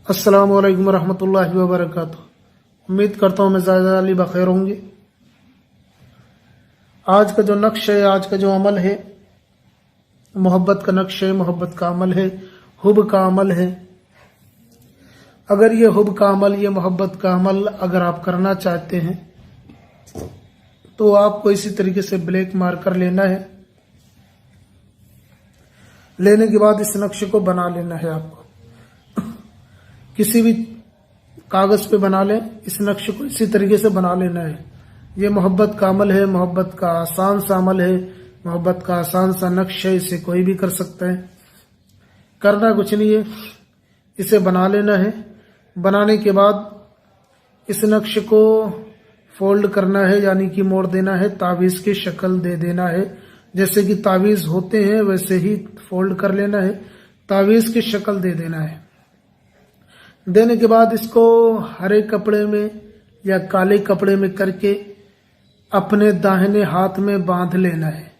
अस्सलामु अलैकुम रहमतुल्लाहि व बरकातुहू। उम्मीद करता हूँ मैं ज़्यादा अली बखैर होंगे। आज का जो नक्श है, आज का जो अमल है, मोहब्बत का नक्श है, मोहब्बत का अमल है, हुब का अमल है। अगर ये हुब का अमल, ये मोहब्बत का अमल अगर आप करना चाहते हैं तो आपको इसी तरीके से ब्लैक मार्कर लेना है। लेने के बाद इस नक्श को बना लेना है। आपको किसी भी कागज पे बना लें, इस नक्श को इसी तरीके से बना लेना है। ये मोहब्बत का अमल है, मोहब्बत का आसान सा अमल है, मोहब्बत का आसान सा नक्श है। इसे कोई भी कर सकता है। करना कुछ नहीं है, इसे बना लेना है। बनाने के बाद इस नक्श को फोल्ड करना है, यानी कि मोड़ देना है, तावीज की शक्ल दे देना है। जैसे कि तावीज होते हैं वैसे ही फोल्ड कर लेना है, तावीज की शक्ल दे देना है। देने के बाद इसको हरे कपड़े में या काले कपड़े में करके अपने दाहिने हाथ में बांध लेना है।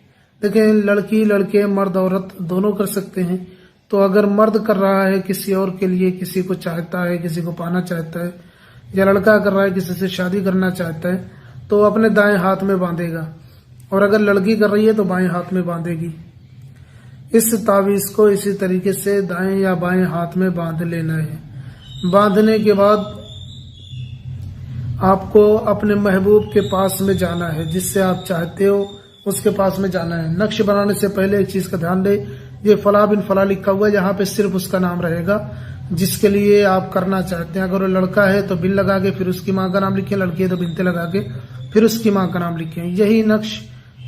देखें, लड़की लड़के, मर्द औरत दोनों कर सकते हैं। तो अगर मर्द कर रहा है किसी और के लिए, किसी को चाहता है, किसी को पाना चाहता है, या लड़का कर रहा है किसी से शादी करना चाहता है, तो अपने दाएं हाथ में बांधेगा। और अगर लड़की कर रही है तो बाएं हाथ में बांधेगी। इस तावीज को इसी तरीके से दाएं या बाएं हाथ में बांध लेना है। बांधने के बाद आपको अपने महबूब के पास में जाना है, जिससे आप चाहते हो उसके पास में जाना है। नक्श बनाने से पहले एक चीज का ध्यान दे, ये फला बिन फला लिखा हुआ है, यहाँ पे सिर्फ उसका नाम रहेगा जिसके लिए आप करना चाहते हैं। अगर वो लड़का है तो बिन लगा के फिर उसकी माँ का नाम लिखें, लड़की है तो बिनते लगा के फिर उसकी माँ का नाम लिखें। यही नक्श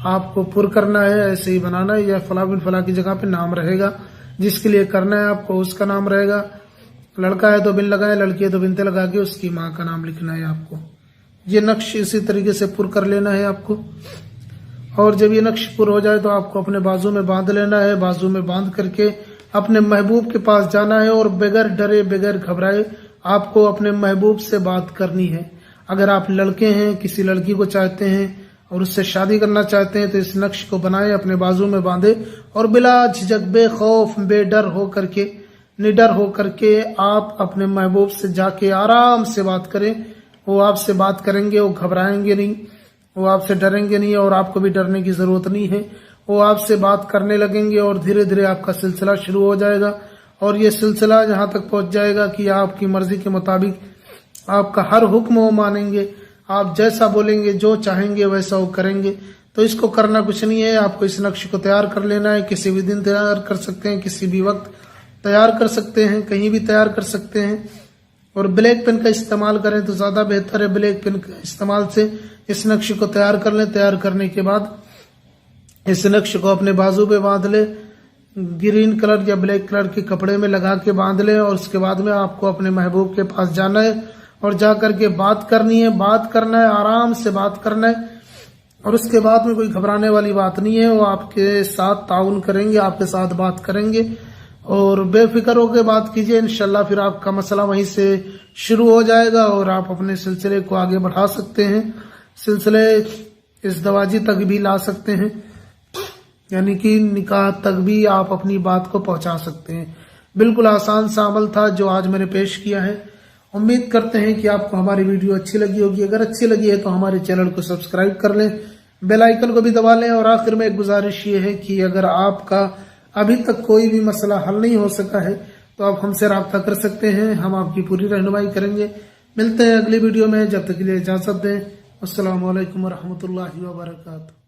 आपको पुर करना है, ऐसे ही बनाना है। या फला बिन फला की जगह पे नाम रहेगा, जिसके लिए करना है आपको उसका नाम रहेगा। लड़का है तो बिन लगाए, लड़की है तो बिनते लगा के उसकी माँ का नाम लिखना है आपको। ये नक्श इसी तरीके से पुर कर लेना है आपको। और जब ये नक्श पुर हो जाए तो आपको अपने बाजू में बांध लेना है। बाजू में बांध करके अपने महबूब के पास जाना है और बगैर डरे, बगैर घबराए आपको अपने महबूब से बात करनी है। अगर आप लड़के हैं, किसी लड़की को चाहते हैं और उससे शादी करना चाहते हैं, तो इस नक्श को बनाए, अपने बाजू में बांधे और बिला झिझक, बेखौफ, बेडर हो करके, निडर हो करके आप अपने महबूब से जाके आराम से बात करें। वो आपसे बात करेंगे, वो घबराएंगे नहीं, वो आपसे डरेंगे नहीं और आपको भी डरने की जरूरत नहीं है। वो आपसे बात करने लगेंगे और धीरे धीरे आपका सिलसिला शुरू हो जाएगा। और ये सिलसिला जहां तक पहुंच जाएगा कि आपकी मर्जी के मुताबिक आपका हर हुक्म वो मानेंगे। आप जैसा बोलेंगे, जो चाहेंगे वैसा वो करेंगे। तो इसको करना कुछ नहीं है, आपको इस नक्श को तैयार कर लेना है। किसी भी दिन तैयार कर सकते हैं, किसी भी वक्त तैयार कर सकते हैं, कहीं भी तैयार कर सकते हैं। और ब्लैक पेन का इस्तेमाल करें तो ज्यादा बेहतर है। ब्लैक पेन के इस्तेमाल से इस नक्श को तैयार कर लें। तैयार करने के बाद इस नक्श को अपने बाजू पे बांध ले, ग्रीन कलर या ब्लैक कलर के कपड़े में लगा के बांध ले। और उसके बाद में आपको अपने महबूब के पास जाना है और जाकर के बात करनी है। बात करना है, आराम से बात करना है। और उसके बाद में कोई घबराने वाली बात नहीं है। वो आपके साथ ताउन करेंगे, आपके साथ बात करेंगे और बेफिक्र होकर बात कीजिए। इंशाल्लाह फिर आपका मसला वहीं से शुरू हो जाएगा और आप अपने सिलसिले को आगे बढ़ा सकते हैं। सिलसिले इस दवाजी तक भी ला सकते हैं, यानी कि निकाह तक भी आप अपनी बात को पहुंचा सकते हैं। बिल्कुल आसान सा अमल था जो आज मैंने पेश किया है। उम्मीद करते हैं कि आपको हमारी वीडियो अच्छी लगी होगी। अगर अच्छी लगी है तो हमारे चैनल को सब्सक्राइब कर लें, बेल आइकन को भी दबा लें। और आखिर में एक गुजारिश ये है कि अगर आपका अभी तक कोई भी मसला हल नहीं हो सका है तो आप हमसे राब्ता कर सकते हैं, हम आपकी पूरी रहनुमाई करेंगे। मिलते हैं अगली वीडियो में, जब तक के लिए इजाजत दें। अस्सलामु अलैकुम व रहमतुल्लाहि व बरकातुहू।